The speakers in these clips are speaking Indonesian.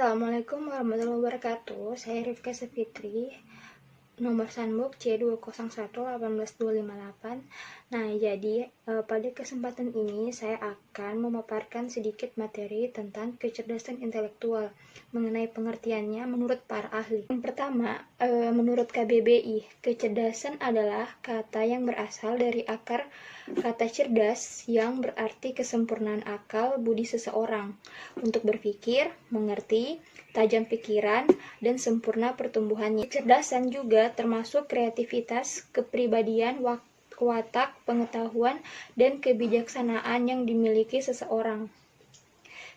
Assalamualaikum warahmatullahi wabarakatuh. Saya Rifka Sefitri, nomor Sanbuk C201-18258. Nah, jadi pada kesempatan ini saya akan memaparkan sedikit materi tentang kecerdasan intelektual mengenai pengertiannya menurut para ahli. Yang pertama, menurut KBBI, kecerdasan adalah kata yang berasal dari akar kata cerdas yang berarti kesempurnaan akal budi seseorang untuk berpikir, mengerti, tajam pikiran, dan sempurna pertumbuhannya. Kecerdasan juga termasuk kreativitas, kepribadian, watak, pengetahuan, dan kebijaksanaan yang dimiliki seseorang.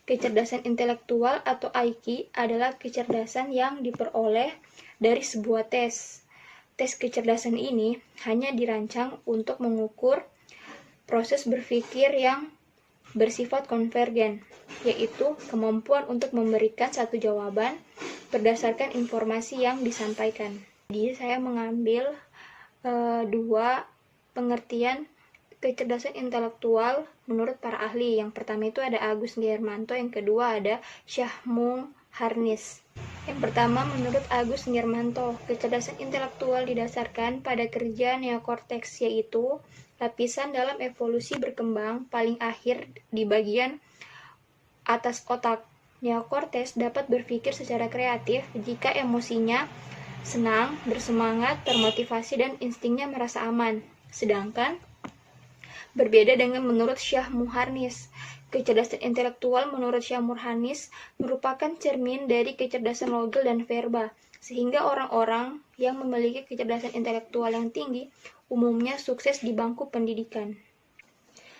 Kecerdasan intelektual atau IQ adalah kecerdasan yang diperoleh dari sebuah tes. Tes kecerdasan ini hanya dirancang untuk mengukur proses berpikir yang bersifat konvergen, yaitu kemampuan untuk memberikan satu jawaban berdasarkan informasi yang disampaikan. Jadi saya mengambil dua pengertian kecerdasan intelektual menurut para ahli. Yang pertama itu ada Agus Ngermanto, yang kedua ada Syahmung Harnis. Yang pertama, menurut Agus Ngermanto, kecerdasan intelektual didasarkan pada kerja neokorteks, yaitu lapisan dalam evolusi berkembang paling akhir di bagian atas otak. Neokorteks dapat berpikir secara kreatif jika emosinya senang, bersemangat, termotivasi, dan instingnya merasa aman. Sedangkan berbeda dengan menurut Syah Muharnis, kecerdasan intelektual menurut Syah Muharnis merupakan cermin dari kecerdasan logik dan verbal, sehingga orang-orang yang memiliki kecerdasan intelektual yang tinggi umumnya sukses di bangku pendidikan.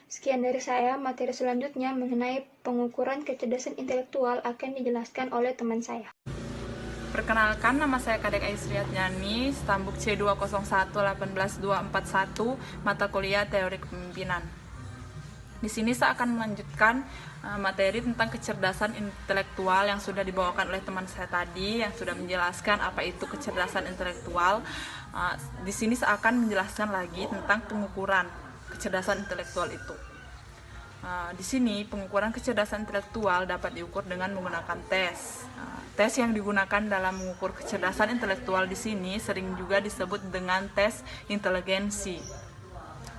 Sekian dari saya. Materi selanjutnya mengenai pengukuran kecerdasan intelektual akan dijelaskan oleh teman saya. Perkenalkan, nama saya Kadek Aisriat Yani, Stambuk C201-18241, mata kuliah Teori Kepemimpinan. Di sini saya akan melanjutkan materi tentang kecerdasan intelektual yang sudah dibawakan oleh teman saya tadi, yang sudah menjelaskan apa itu kecerdasan intelektual. Di sini saya akan menjelaskan lagi tentang pengukuran kecerdasan intelektual itu. Di sini pengukuran kecerdasan intelektual dapat diukur dengan menggunakan tes. Tes yang digunakan dalam mengukur kecerdasan intelektual di sini sering juga disebut dengan tes inteligensi.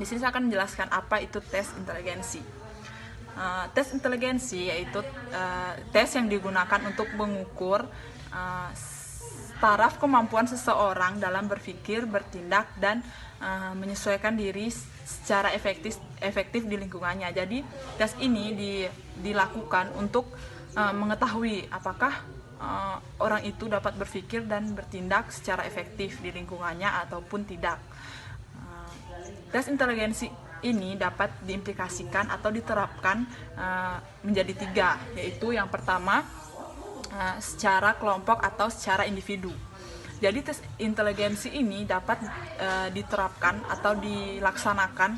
Di sini saya akan menjelaskan apa itu tes inteligensi. Tes inteligensi yaitu tes yang digunakan untuk mengukur taraf kemampuan seseorang dalam berpikir, bertindak, dan menyesuaikan diri secara efektif di lingkungannya. Jadi tes ini dilakukan untuk mengetahui apakah orang itu dapat berpikir dan bertindak secara efektif di lingkungannya ataupun tidak. Tes inteligensi ini dapat diimplikasikan atau diterapkan menjadi 3, yaitu yang pertama secara kelompok atau secara individu. Jadi tes inteligensi ini dapat diterapkan atau dilaksanakan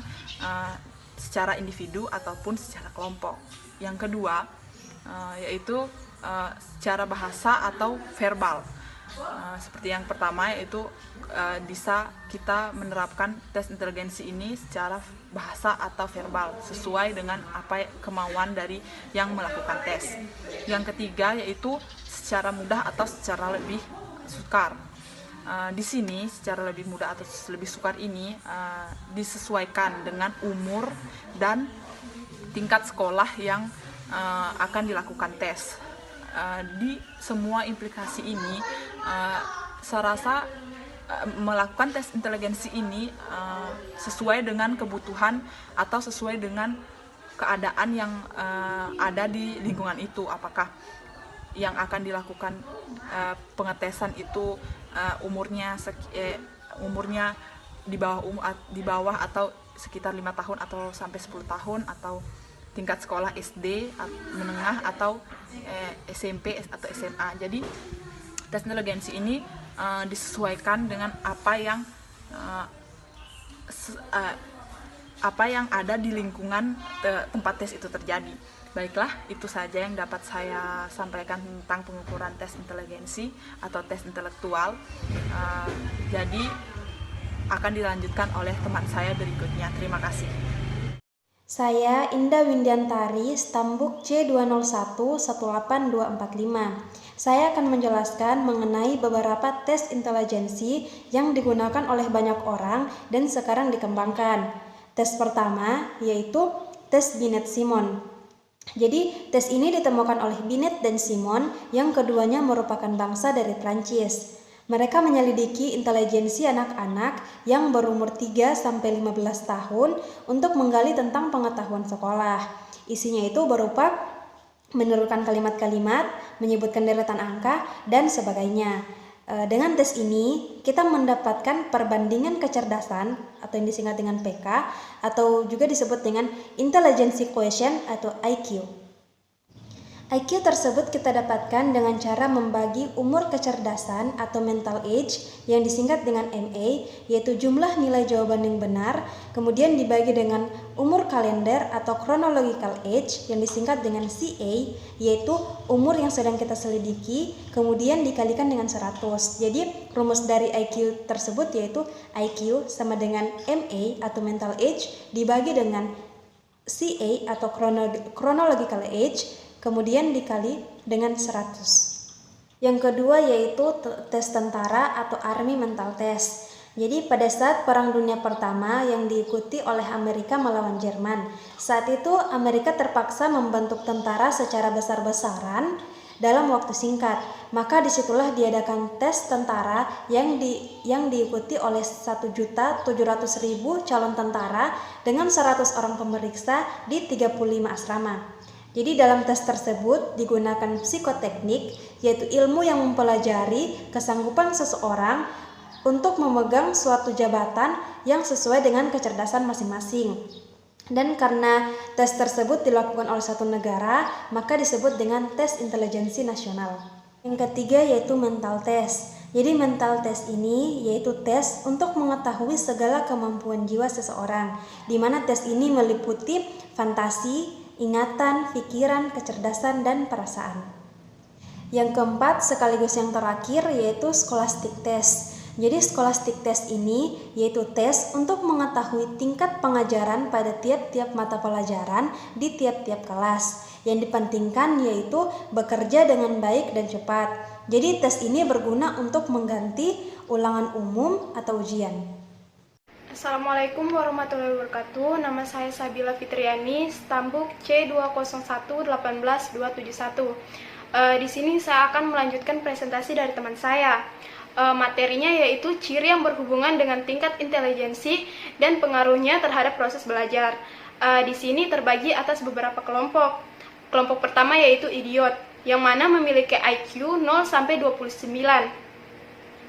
secara individu ataupun secara kelompok. Yang kedua yaitu secara bahasa atau verbal. Seperti yang pertama, yaitu bisa kita menerapkan tes inteligensi ini secara bahasa atau verbal sesuai dengan apa kemauan dari yang melakukan tes. Yang ketiga yaitu secara mudah atau secara lebih sukar. Di sini secara lebih mudah atau lebih sukar ini disesuaikan dengan umur dan tingkat sekolah yang akan dilakukan tes. Di semua implikasi ini saya rasa melakukan tes inteligensi ini sesuai dengan kebutuhan atau sesuai dengan keadaan yang ada di lingkungan itu. Apakah yang akan dilakukan pengetesan itu umurnya di bawah atau sekitar 5 tahun atau sampai 10 tahun, atau tingkat sekolah SD, menengah, atau SMP atau SMA. Jadi tes inteligensi ini disesuaikan dengan apa yang ada di lingkungan tempat tes itu terjadi. Baiklah, itu saja yang dapat saya sampaikan tentang pengukuran tes inteligensi atau tes intelektual. Jadi akan dilanjutkan oleh teman saya berikutnya. Terima kasih. Saya Indah Windiantari, Stambuk C201-18245. Saya akan menjelaskan mengenai beberapa tes intelijensi yang digunakan oleh banyak orang dan sekarang dikembangkan. Tes pertama yaitu tes Binet-Simon. Jadi, tes ini ditemukan oleh Binet dan Simon, yang keduanya merupakan bangsa dari Prancis. Mereka menyelidiki intelijensi anak-anak yang berumur 3-15 tahun untuk menggali tentang pengetahuan sekolah. Isinya itu berupa menurunkan kalimat-kalimat, menyebutkan deretan angka, dan sebagainya. Dengan tes ini, kita mendapatkan perbandingan kecerdasan atau yang disingkat dengan PK atau juga disebut dengan Intelligence Quotient atau IQ. IQ tersebut kita dapatkan dengan cara membagi umur kecerdasan atau mental age yang disingkat dengan MA, yaitu jumlah nilai jawaban yang benar, kemudian dibagi dengan umur kalender atau chronological age yang disingkat dengan CA, yaitu umur yang sedang kita selidiki, kemudian dikalikan dengan 100. Jadi rumus dari IQ tersebut yaitu IQ sama dengan MA atau mental age dibagi dengan CA atau chronological age, kemudian dikali dengan 100. Yang kedua yaitu tes tentara atau Army Mental Test. Jadi pada saat Perang Dunia Pertama yang diikuti oleh Amerika melawan Jerman, saat itu Amerika terpaksa membentuk tentara secara besar-besaran dalam waktu singkat. Maka disitulah diadakan tes tentara yang diikuti oleh 1.700.000 calon tentara dengan 100 orang pemeriksa di 35 asrama. Jadi dalam tes tersebut digunakan psikoteknik, yaitu ilmu yang mempelajari kesanggupan seseorang untuk memegang suatu jabatan yang sesuai dengan kecerdasan masing-masing. Dan karena tes tersebut dilakukan oleh satu negara, maka disebut dengan tes intelijensi nasional. Yang ketiga yaitu mental test. Jadi mental test ini yaitu tes untuk mengetahui segala kemampuan jiwa seseorang, di mana tes ini meliputi fantasi, ingatan, pikiran, kecerdasan, dan perasaan. Yang keempat sekaligus yang terakhir yaitu scholastic test. Jadi scholastic test ini yaitu tes untuk mengetahui tingkat pengajaran pada tiap-tiap mata pelajaran di tiap-tiap kelas. Yang dipentingkan yaitu bekerja dengan baik dan cepat. Jadi tes ini berguna untuk mengganti ulangan umum atau ujian. Assalamualaikum warahmatullahi wabarakatuh. Nama saya Sabila Fitriani, stambuk C201-18271. Di sini saya akan melanjutkan presentasi dari teman saya. Materinya yaitu ciri yang berhubungan dengan tingkat intelijensi dan pengaruhnya terhadap proses belajar. Di sini terbagi atas beberapa kelompok. Kelompok pertama yaitu idiot, yang mana memiliki IQ 0-29.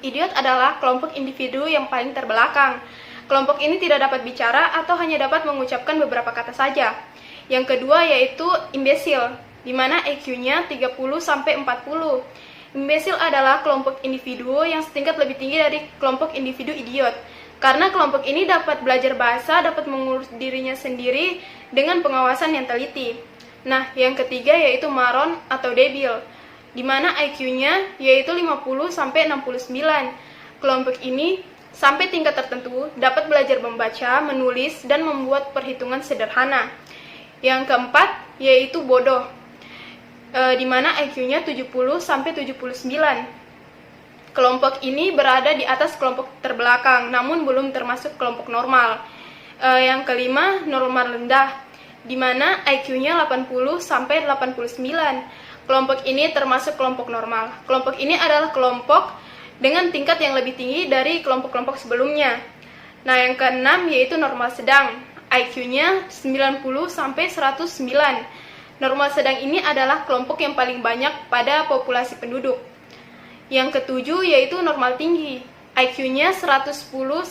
Idiot adalah kelompok individu yang paling terbelakang. Kelompok ini tidak dapat bicara atau hanya dapat mengucapkan beberapa kata saja. Yang kedua yaitu imbesil, di mana IQ-nya 30-40. Imbesil adalah kelompok individu yang setingkat lebih tinggi dari kelompok individu idiot. Karena kelompok ini dapat belajar bahasa, dapat mengurus dirinya sendiri dengan pengawasan yang teliti. Nah, yang ketiga yaitu maron atau debil, di mana IQ-nya yaitu 50-69. Kelompok ini sampai tingkat tertentu dapat belajar membaca, menulis, dan membuat perhitungan sederhana. Yang keempat yaitu bodoh, di mana IQ-nya 70-79. Kelompok ini berada di atas kelompok terbelakang, namun belum termasuk kelompok normal. Yang kelima normal rendah, di mana IQ-nya 80-89. Kelompok ini termasuk kelompok normal. Kelompok ini adalah kelompok dengan tingkat yang lebih tinggi dari kelompok-kelompok sebelumnya. Nah, yang keenam yaitu normal sedang, IQ-nya 90-109. Normal sedang ini adalah kelompok yang paling banyak pada populasi penduduk. Yang ketujuh yaitu normal tinggi, IQ-nya 110-119.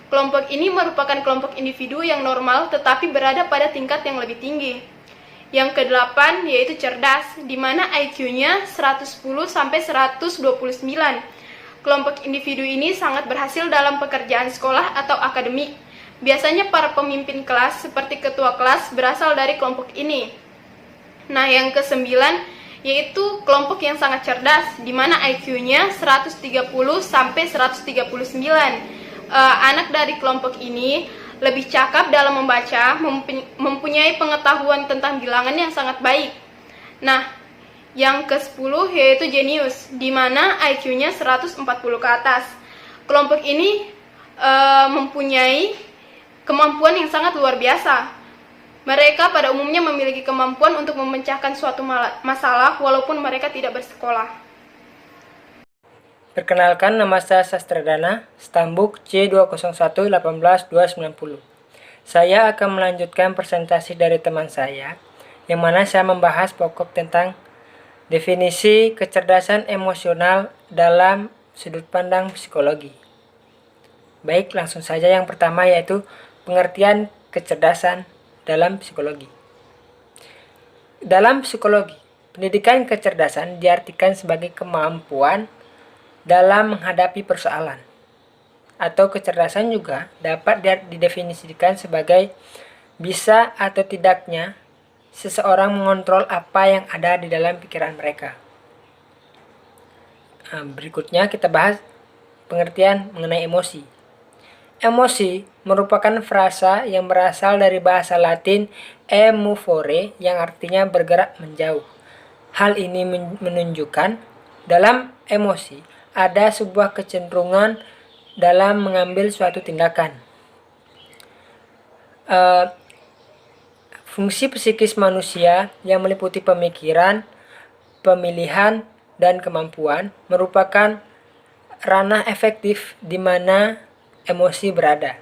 Kelompok ini merupakan kelompok individu yang normal tetapi berada pada tingkat yang lebih tinggi. Yang kedelapan yaitu cerdas, di mana IQ-nya 110-129. Kelompok individu ini sangat berhasil dalam pekerjaan sekolah atau akademik. Biasanya para pemimpin kelas seperti ketua kelas berasal dari kelompok ini. Nah, yang kesembilan yaitu kelompok yang sangat cerdas, di mana IQ-nya 130-139. Anak dari kelompok ini lebih cakap dalam membaca, mempunyai pengetahuan tentang bilangan yang sangat baik. Nah, Yang ke-10 yaitu jenius, di mana IQ-nya 140 ke atas. Kelompok ini mempunyai kemampuan yang sangat luar biasa. Mereka pada umumnya memiliki kemampuan untuk memecahkan suatu masalah walaupun mereka tidak bersekolah. Perkenalkan, nama saya Sastradana, Stambuk C201-18290. Saya akan melanjutkan presentasi dari teman saya, yang mana saya membahas pokok tentang definisi kecerdasan emosional dalam sudut pandang psikologi. Baik, langsung saja yang pertama yaitu pengertian kecerdasan dalam psikologi. Dalam psikologi, pendidikan kecerdasan diartikan sebagai kemampuan dalam menghadapi persoalan. Atau kecerdasan juga dapat didefinisikan sebagai bisa atau tidaknya seseorang mengontrol apa yang ada di dalam pikiran mereka. Berikutnya kita bahas pengertian mengenai emosi. Emosi merupakan frasa yang berasal dari bahasa Latin emovere yang artinya bergerak menjauh. Hal ini menunjukkan dalam emosi ada sebuah kecenderungan dalam mengambil suatu tindakan. Fungsi psikis manusia yang meliputi pemikiran, pemilihan, dan kemampuan merupakan ranah efektif di mana emosi berada.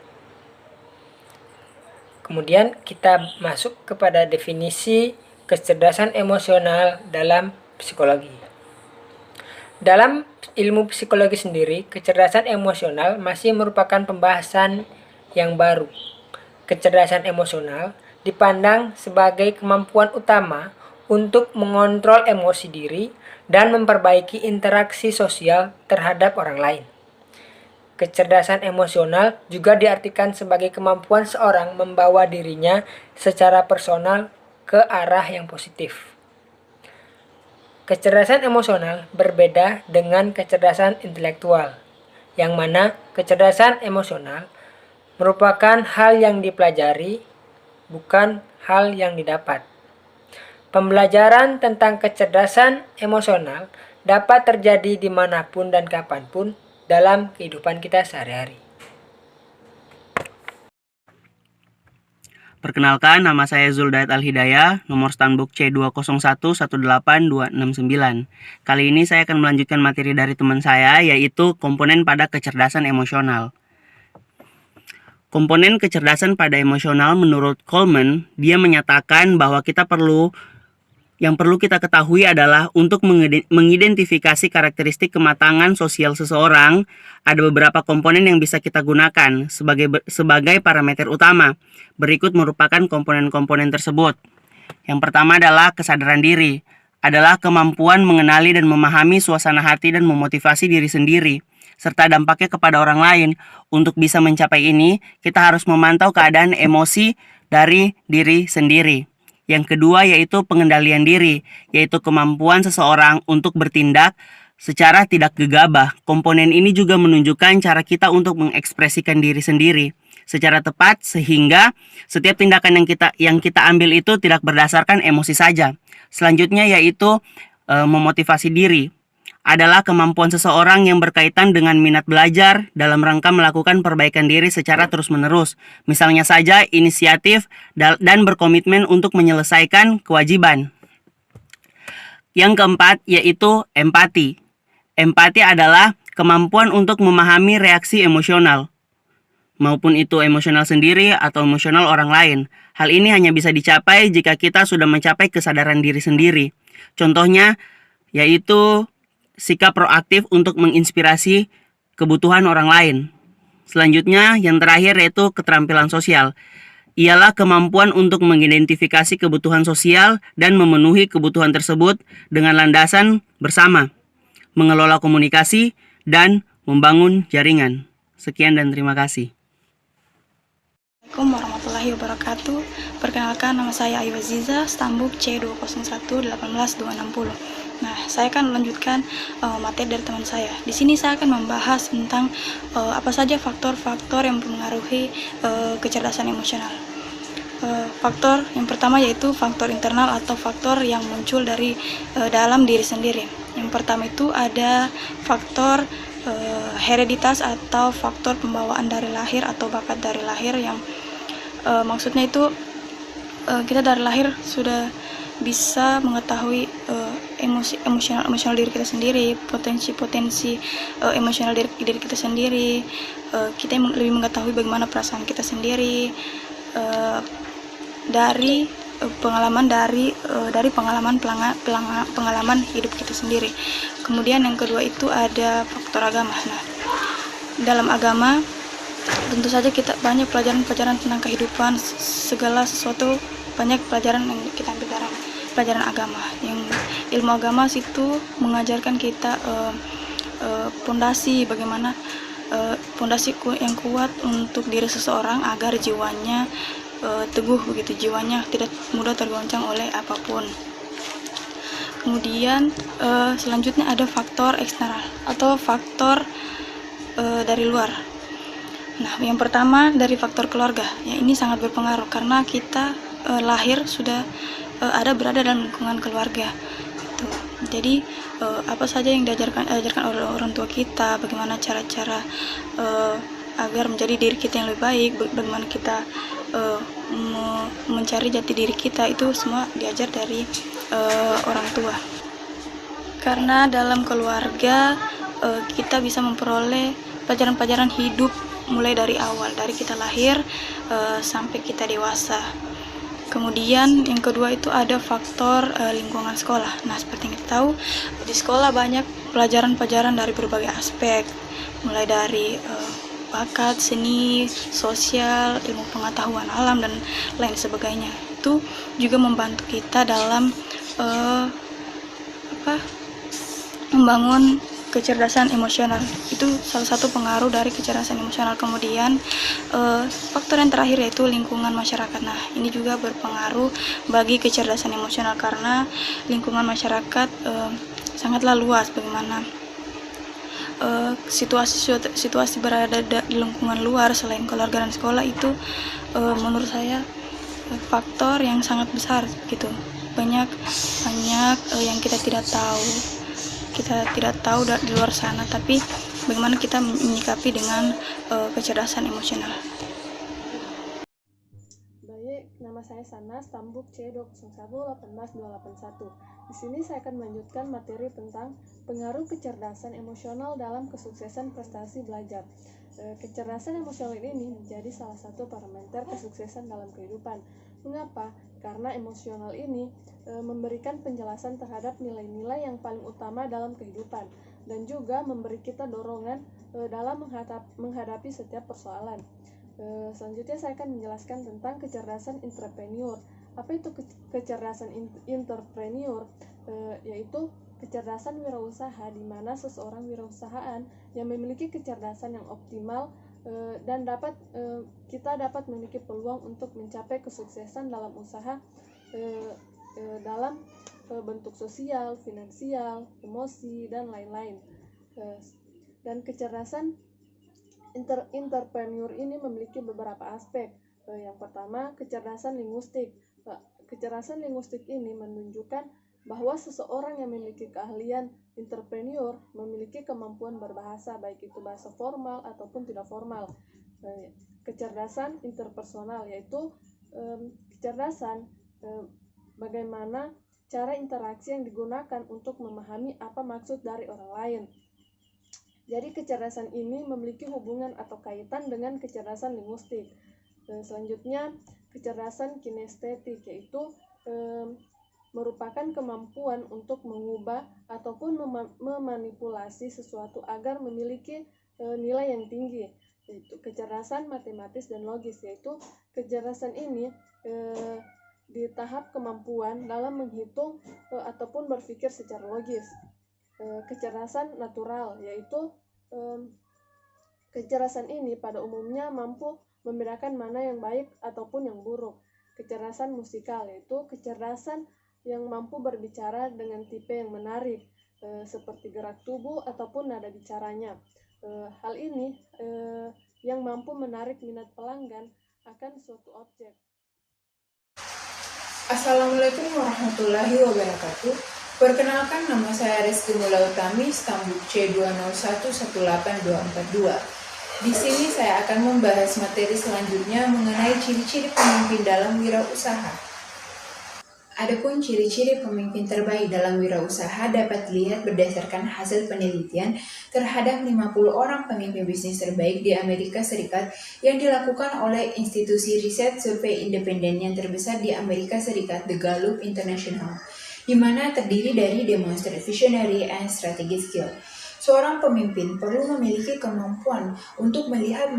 Kemudian kita masuk kepada definisi kecerdasan emosional dalam psikologi. Dalam ilmu psikologi sendiri, kecerdasan emosional masih merupakan pembahasan yang baru. Kecerdasan emosional dipandang sebagai kemampuan utama untuk mengontrol emosi diri dan memperbaiki interaksi sosial terhadap orang lain. Kecerdasan emosional juga diartikan sebagai kemampuan seorang membawa dirinya secara personal ke arah yang positif. Kecerdasan emosional berbeda dengan kecerdasan intelektual, yang mana kecerdasan emosional merupakan hal yang dipelajari, bukan hal yang didapat. Pembelajaran tentang kecerdasan emosional dapat terjadi dimanapun dan kapanpun dalam kehidupan kita sehari-hari. Perkenalkan, nama saya Zuldayat Al-Hidayah, nomor Stanbook C201-18269. Kali ini saya akan melanjutkan materi dari teman saya, yaitu komponen pada kecerdasan emosional. Komponen kecerdasan pada emosional menurut Coleman, dia menyatakan bahwa yang perlu kita ketahui adalah untuk mengidentifikasi karakteristik kematangan sosial seseorang, ada beberapa komponen yang bisa kita gunakan sebagai parameter utama. Berikut merupakan komponen-komponen tersebut. Yang pertama adalah kesadaran diri, adalah kemampuan mengenali dan memahami suasana hati dan memotivasi diri sendiri, serta dampaknya kepada orang lain. Untuk bisa mencapai ini, kita harus memantau keadaan emosi dari diri sendiri. Yang kedua yaitu pengendalian diri, yaitu kemampuan seseorang untuk bertindak secara tidak gegabah. Komponen ini juga menunjukkan cara kita untuk mengekspresikan diri sendiri secara tepat, sehingga setiap tindakan yang kita ambil itu tidak berdasarkan emosi saja. Selanjutnya yaitu memotivasi diri, adalah kemampuan seseorang yang berkaitan dengan minat belajar dalam rangka melakukan perbaikan diri secara terus-menerus. Misalnya saja inisiatif dan berkomitmen untuk menyelesaikan kewajiban. Yang keempat yaitu empati. Empati adalah kemampuan untuk memahami reaksi emosional, maupun itu emosional sendiri atau emosional orang lain. Hal ini hanya bisa dicapai jika kita sudah mencapai kesadaran diri sendiri. Contohnya yaitu sikap proaktif untuk menginspirasi kebutuhan orang lain. Selanjutnya, yang terakhir yaitu keterampilan sosial. Ialah kemampuan untuk mengidentifikasi kebutuhan sosial dan memenuhi kebutuhan tersebut dengan landasan bersama, mengelola komunikasi, dan membangun jaringan. Sekian dan terima kasih. Assalamualaikum warahmatullahi wabarakatuh. Perkenalkan, nama saya Ayu Aziza, Stambuk C201-18260. Nah, saya akan melanjutkan materi dari teman saya. Di sini saya akan membahas tentang apa saja faktor-faktor yang mempengaruhi kecerdasan emosional. faktor yang pertama yaitu faktor internal atau faktor yang muncul dari dalam diri sendiri. Yang pertama itu ada faktor hereditas atau faktor pembawaan dari lahir atau bakat dari lahir yang maksudnya itu kita dari lahir sudah bisa mengetahui emosional diri kita sendiri, potensi emosional diri kita sendiri. Kita lebih mengetahui bagaimana perasaan kita sendiri dari pengalaman pengalaman hidup kita sendiri. Kemudian yang kedua itu ada faktor agama. Nah, dalam agama tentu saja kita banyak pelajaran tentang kehidupan, segala sesuatu, banyak pelajaran yang kita ambil dari pelajaran agama. Yang ilmu agama situ mengajarkan kita pondasi bagaimana pondasi yang kuat untuk diri seseorang agar jiwanya teguh begitu, jiwanya tidak mudah tergoncang oleh apapun. Kemudian selanjutnya ada faktor eksternal atau faktor dari luar. Nah, yang pertama dari faktor keluarga. Ya, ini sangat berpengaruh karena kita lahir sudah berada dalam lingkungan keluarga. Gitu. Jadi apa saja yang diajarkan oleh orang tua kita, bagaimana cara-cara agar menjadi diri kita yang lebih baik, bagaimana kita mencari jati diri kita, itu semua diajar dari orang tua. Karena dalam keluarga kita bisa memperoleh pelajaran-pelajaran hidup mulai dari awal, dari kita lahir sampai kita dewasa. Kemudian yang kedua itu ada faktor lingkungan sekolah. Nah, seperti yang kita tahu, di sekolah banyak pelajaran-pelajaran dari berbagai aspek, mulai dari bakat, seni, sosial, ilmu pengetahuan alam, dan lain sebagainya. Itu juga membantu kita dalam membangun kecerdasan emosional. Itu salah satu pengaruh dari kecerdasan emosional. Kemudian faktor yang terakhir yaitu lingkungan masyarakat. Nah, ini juga berpengaruh bagi kecerdasan emosional karena lingkungan masyarakat sangatlah luas. Bagaimana situasi berada di lingkungan luar selain keluarga dan sekolah itu menurut saya faktor yang sangat besar gitu. Banyak yang kita tidak tahu di luar sana, tapi bagaimana kita menyikapi dengan kecerdasan emosional. Baik, nama saya Sanas, Tambuk C201-18281. Di sini saya akan melanjutkan materi tentang pengaruh kecerdasan emosional dalam kesuksesan prestasi belajar. Kecerdasan emosional ini menjadi salah satu parameter kesuksesan dalam kehidupan. Mengapa? Karena emosional ini memberikan penjelasan terhadap nilai-nilai yang paling utama dalam kehidupan dan juga memberi kita dorongan dalam menghadapi setiap persoalan. Selanjutnya saya akan menjelaskan tentang kecerdasan entrepreneur. Apa itu kecerdasan entrepreneur? Yaitu kecerdasan wirausaha di mana seseorang wirausahaan yang memiliki kecerdasan yang optimal dan kita dapat memiliki peluang untuk mencapai kesuksesan dalam usaha dalam bentuk sosial, finansial, emosi, dan lain-lain. Dan kecerdasan entrepreneur ini memiliki beberapa aspek. Yang pertama, kecerdasan linguistik. Kecerdasan linguistik ini menunjukkan bahwa seseorang yang memiliki keahlian entrepreneur memiliki kemampuan berbahasa, baik itu bahasa formal ataupun tidak formal. Kecerdasan interpersonal yaitu kecerdasan bagaimana cara interaksi yang digunakan untuk memahami apa maksud dari orang lain. Jadi kecerdasan ini memiliki hubungan atau kaitan dengan kecerdasan linguistik. Selanjutnya, kecerdasan kinestetik yaitu merupakan kemampuan untuk mengubah ataupun memanipulasi sesuatu agar memiliki nilai yang tinggi, yaitu kecerdasan matematis dan logis, yaitu kecerdasan ini di tahap kemampuan dalam menghitung ataupun berpikir secara logis. Kecerdasan natural, yaitu kecerdasan ini pada umumnya mampu membedakan mana yang baik ataupun yang buruk. Kecerdasan musikal, yaitu kecerdasan yang mampu berbicara dengan tipe yang menarik, seperti gerak tubuh ataupun nada bicaranya. Hal ini yang mampu menarik minat pelanggan akan suatu objek. Assalamualaikum warahmatullahi wabarakatuh. Perkenalkan, nama saya Rizky Mulautami, stambuk C201184242. Di sini saya akan membahas materi selanjutnya mengenai ciri-ciri pemimpin dalam wirausaha. Adapun ciri-ciri pemimpin terbaik dalam wirausaha dapat dilihat berdasarkan hasil penelitian terhadap 50 orang pemimpin bisnis terbaik di Amerika Serikat yang dilakukan oleh institusi riset survei independen yang terbesar di Amerika Serikat, The Gallup International, di mana terdiri dari demonstrate visionary and strategic skill. Seorang pemimpin perlu memiliki kemampuan untuk melihat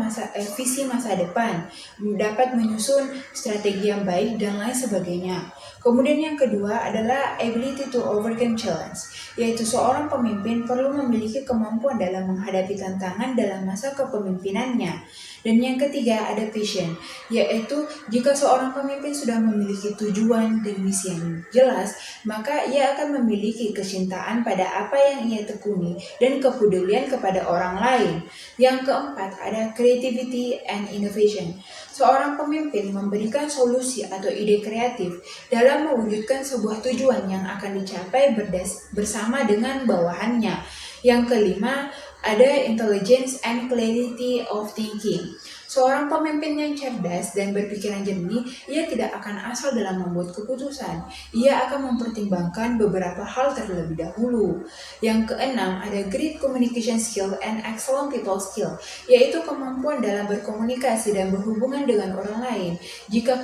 visi masa depan, dapat menyusun strategi yang baik, dan lain sebagainya. Kemudian yang kedua adalah ability to overcome challenge, yaitu seorang pemimpin perlu memiliki kemampuan dalam menghadapi tantangan dalam masa kepemimpinannya. Dan yang ketiga ada vision, yaitu jika seorang pemimpin sudah memiliki tujuan dan misi yang jelas, maka ia akan memiliki kecintaan pada apa yang ia tekuni dan kepedulian kepada orang lain. Yang keempat ada creativity and innovation. Seorang pemimpin memberikan solusi atau ide kreatif dalam mewujudkan sebuah tujuan yang akan dicapai bersama dengan bawahannya. Yang kelima ada intelligence and clarity of thinking. Seorang pemimpin yang cerdas dan berpikiran jernih, ia tidak akan asal dalam membuat keputusan. Ia akan mempertimbangkan beberapa hal terlebih dahulu. Yang keenam ada great communication skill and excellent people skill, yaitu kemampuan dalam berkomunikasi dan berhubungan dengan orang lain. Jika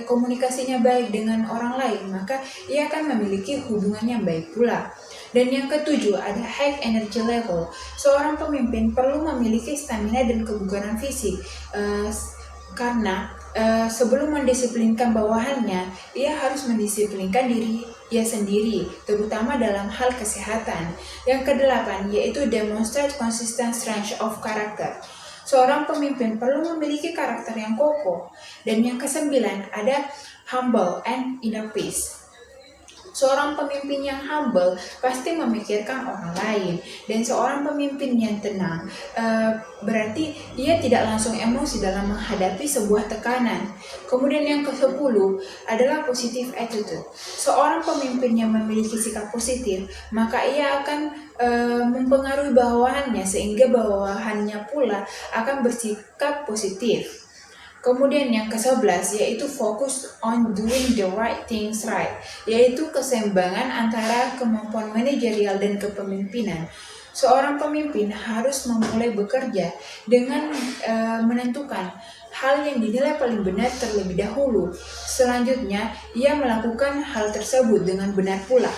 komunikasinya baik dengan orang lain, maka ia akan memiliki hubungan yang baik pula. Dan yang ketujuh ada high energy level. Seorang pemimpin perlu memiliki stamina dan kebugaran fisik karena sebelum mendisiplinkan bawahannya, ia harus mendisiplinkan diri ia sendiri, terutama dalam hal kesehatan. Yang kedelapan yaitu demonstrate consistent strength of character. Seorang pemimpin perlu memiliki karakter yang kokoh. Dan yang kesembilan ada humble and inner peace. Seorang pemimpin yang humble pasti memikirkan orang lain, dan seorang pemimpin yang tenang berarti ia tidak langsung emosi dalam menghadapi sebuah tekanan. Kemudian yang ke-10 adalah positive attitude. Seorang pemimpin yang memiliki sikap positif, maka ia akan mempengaruhi bawahannya sehingga bawahannya pula akan bersikap positif. Kemudian yang ke-11 yaitu fokus on doing the right things right, yaitu keseimbangan antara kemampuan manajerial dan kepemimpinan. Seorang pemimpin harus memulai bekerja dengan menentukan hal yang dinilai paling benar terlebih dahulu. Selanjutnya, ia melakukan hal tersebut dengan benar pula.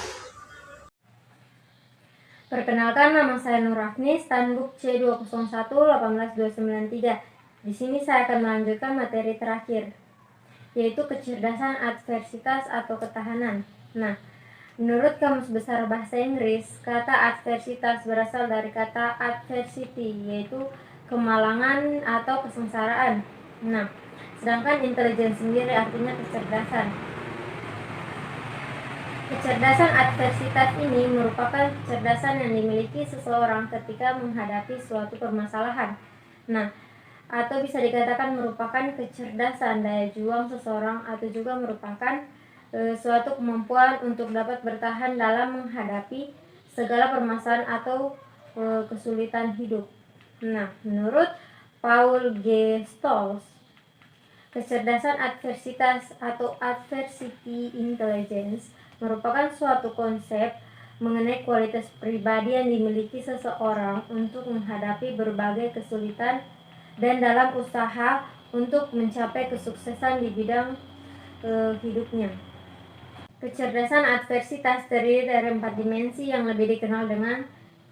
Perkenalkan, nama saya Nur Afni, stambuk C201-18293. Di sini saya akan melanjutkan materi terakhir, yaitu kecerdasan adversitas atau ketahanan. Nah, menurut Kamus Besar Bahasa Inggris, kata adversitas berasal dari kata adversity, yaitu kemalangan atau kesengsaraan. Nah, sedangkan intelligence sendiri artinya kecerdasan. Kecerdasan adversitas ini merupakan kecerdasan yang dimiliki seseorang ketika menghadapi suatu permasalahan. Nah, atau bisa dikatakan merupakan kecerdasan daya juang seseorang, atau juga merupakan suatu kemampuan untuk dapat bertahan dalam menghadapi segala permasalahan atau kesulitan hidup. Nah, menurut Paul G. Stolz, kecerdasan adversitas atau adversity intelligence merupakan suatu konsep mengenai kualitas pribadi yang dimiliki seseorang untuk menghadapi berbagai kesulitan dan dalam usaha untuk mencapai kesuksesan di bidang hidupnya. Kecerdasan adversitas terdiri dari 4 dimensi yang lebih dikenal dengan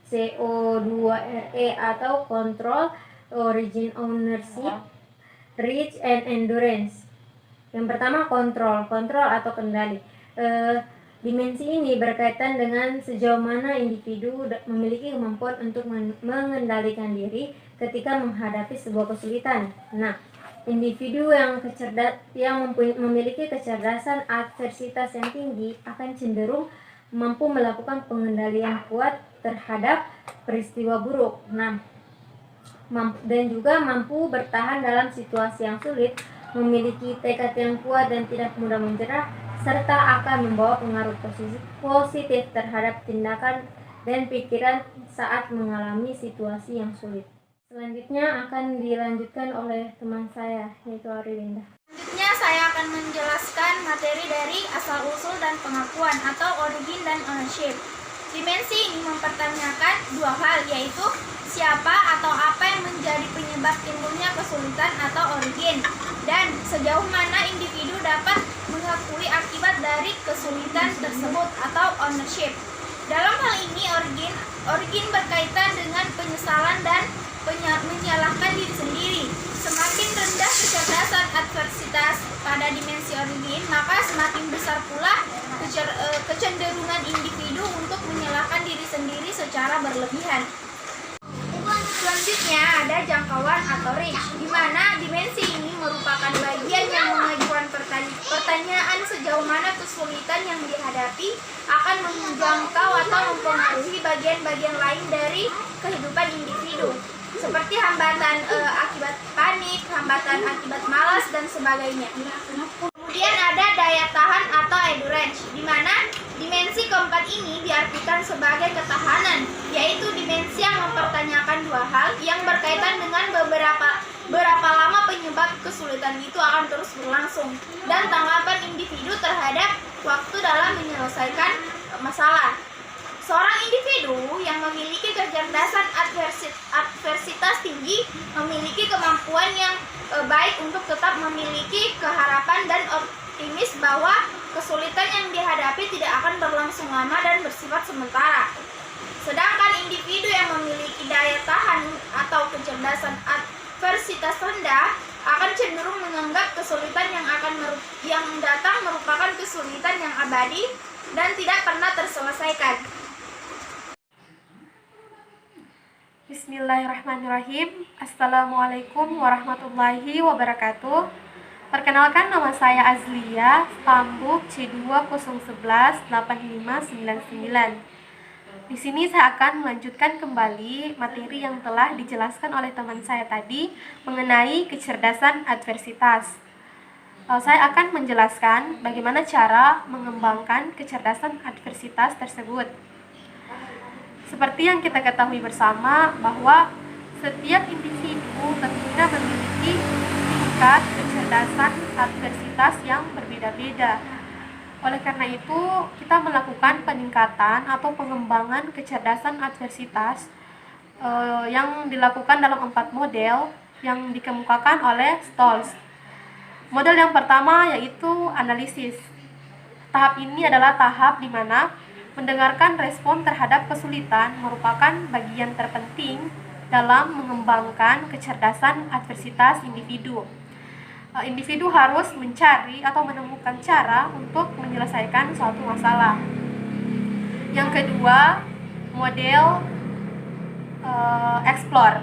CO2RE atau Control, Origin, Ownership, Reach, and Endurance. Yang pertama kontrol atau kendali. Dimensi ini berkaitan dengan sejauh mana individu memiliki kemampuan untuk mengendalikan diri ketika menghadapi sebuah kesulitan. Nah, individu yang memiliki kecerdasan adversitas yang tinggi akan cenderung mampu melakukan pengendalian kuat terhadap peristiwa buruk. Nah, dan juga mampu bertahan dalam situasi yang sulit, memiliki tekad yang kuat dan tidak mudah menyerah, serta akan membawa pengaruh positif terhadap tindakan dan pikiran saat mengalami situasi yang sulit. Selanjutnya akan dilanjutkan oleh teman saya, yaitu Arilinda. Selanjutnya saya akan menjelaskan materi dari asal-usul dan pengakuan atau origin dan ownership. Dimensi ini mempertanyakan dua hal, yaitu siapa atau apa yang menjadi penyebab timbulnya kesulitan atau origin, dan sejauh mana individu dapat mengakui akibat dari kesulitan tersebut atau ownership. Dalam hal ini origin berkaitan dengan penyesalan dan menyalahkan diri sendiri. Semakin rendah kecerdasan adversitas pada dimensi origin, maka semakin besar pula kecenderungan individu untuk menyalahkan diri sendiri secara berlebihan. Selanjutnya ada jangkauan atau range, di mana dimensi ini merupakan bagian yang mengajukan pertanyaan sejauh mana kesulitan yang dihadapi akan menjangkau atau mempengaruhi bagian-bagian lain dari kehidupan individu, seperti hambatan akibat panik, hambatan akibat malas, dan sebagainya. Kemudian ada daya tahan atau endurance, di mana dimensi keempat ini diartikan sebagai ketahanan, yaitu dimensi yang mempertanyakan dua hal yang berkaitan dengan berapa lama penyebab kesulitan itu akan terus berlangsung, dan tanggapan individu terhadap waktu dalam menyelesaikan masalah. Seorang individu yang memiliki kecerdasan adversitas tinggi memiliki kemampuan yang baik untuk tetap memiliki keharapan dan optimis bahwa kesulitan yang dihadapi tidak akan berlangsung lama dan bersifat sementara. Sedangkan individu yang memiliki daya tahan atau kecerdasan adversitas rendah akan cenderung menganggap kesulitan yang datang merupakan kesulitan yang abadi dan tidak pernah terselesaikan. Bismillahirrahmanirrahim. Assalamualaikum warahmatullahi wabarakatuh. Perkenalkan, nama saya Azlia, stambuk C20118599. Di sini saya akan melanjutkan kembali materi yang telah dijelaskan oleh teman saya tadi mengenai kecerdasan adversitas. Saya akan menjelaskan bagaimana cara mengembangkan kecerdasan adversitas tersebut. Seperti yang kita ketahui bersama bahwa setiap individu tentunya memiliki tingkat kecerdasan adversitas yang berbeda-beda. Oleh karena itu, kita melakukan peningkatan atau pengembangan kecerdasan adversitas yang dilakukan dalam 4 model yang dikemukakan oleh Stolz. Model yang pertama yaitu analisis. Tahap ini adalah tahap di mana mendengarkan respon terhadap kesulitan merupakan bagian terpenting dalam mengembangkan kecerdasan adversitas individu. Individu harus mencari atau menemukan cara untuk menyelesaikan suatu masalah. Yang kedua, model explore.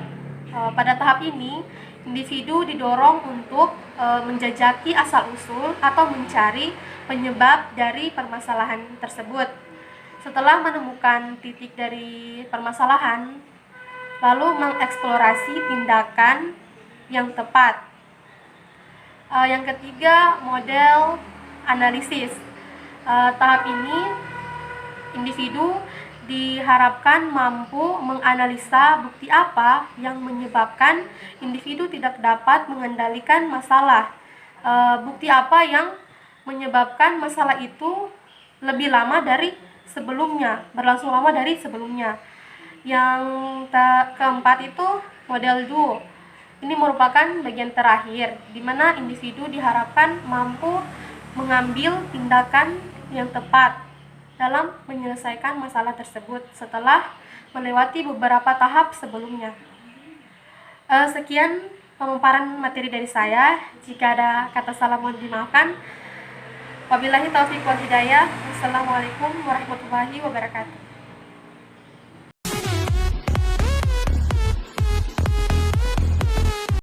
Pada tahap ini, individu didorong untuk menjajaki asal-usul atau mencari penyebab dari permasalahan tersebut. Setelah menemukan titik dari permasalahan, lalu mengeksplorasi tindakan yang tepat. Yang ketiga, model analisis. Tahap ini, individu diharapkan mampu menganalisa bukti apa yang menyebabkan individu tidak dapat mengendalikan masalah. Bukti apa yang menyebabkan masalah itu lebih lama dari sebelumnya, berlangsung lama dari sebelumnya. Yang keempat itu model do. Ini merupakan bagian terakhir, di mana individu diharapkan mampu mengambil tindakan yang tepat dalam menyelesaikan masalah tersebut setelah melewati beberapa tahap sebelumnya. Sekian pemaparan materi dari saya. Jika ada kata salah mohon dimaafkan. Wabillahi taufiq wal hidayah. Wassalamualaikum warahmatullahi wabarakatuh.